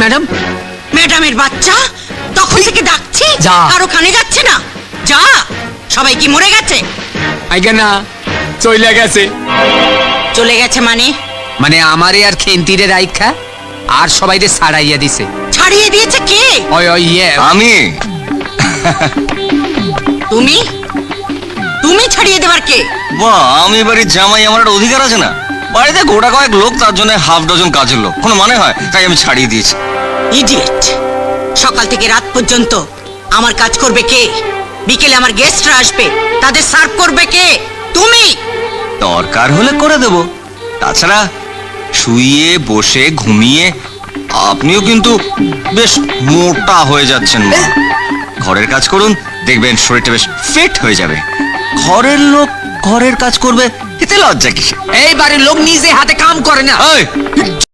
Madam. ম্যাডামের বাচ্চা তখন থেকে ডাকছি, যা। আর ওখানে যাচ্ছে না। যা, সবাই কি মরে গেছে? আইগা না, চইলা গেছে। চলে গেছে মানে? মানে আমারে আর খেন্তিরে রাইখা আর সবাইরে ছাড়াইয়া দিছে। ছাড়িয়ে দিয়েছে কে? ওই ওই ইয়ে আমি। তুমি? তুমি ছাড়িয়ে দেবার কে? বাহ, আমি বাড়ির জামাই, আমার একটা অধিকার আছে না? বাড়িতে গোটা কয়েক লোক, তার জন্য হাফ ডজন কাজের লোক, কোনো মানে হয়? তাই আমি ছাড়িয়ে দিয়েছি। ইডিয়েট! সকাল থেকে রাত পর্যন্ত আমার কাজ করবে কে? বিকেলে আমার গেস্টরা আসবে, তাদের সার্ভ করবে কে? তুমি। দরকার হলে করে দেব। তাছাড়া শুয়ে বসে ঘুমিয়ে আপনিও কিন্তু বেশ মোটা হয়ে যাচ্ছেন মা। ঘরের কাজ করুন, দেখবেন শরীরটা বেশ ফিট হয়ে যাবে। ঘরের লোক ঘরের কাজ করবে, এতে লজ্জা কিসে? এই বাড়ির লোক নিজে হাতে কাম করে না। এই,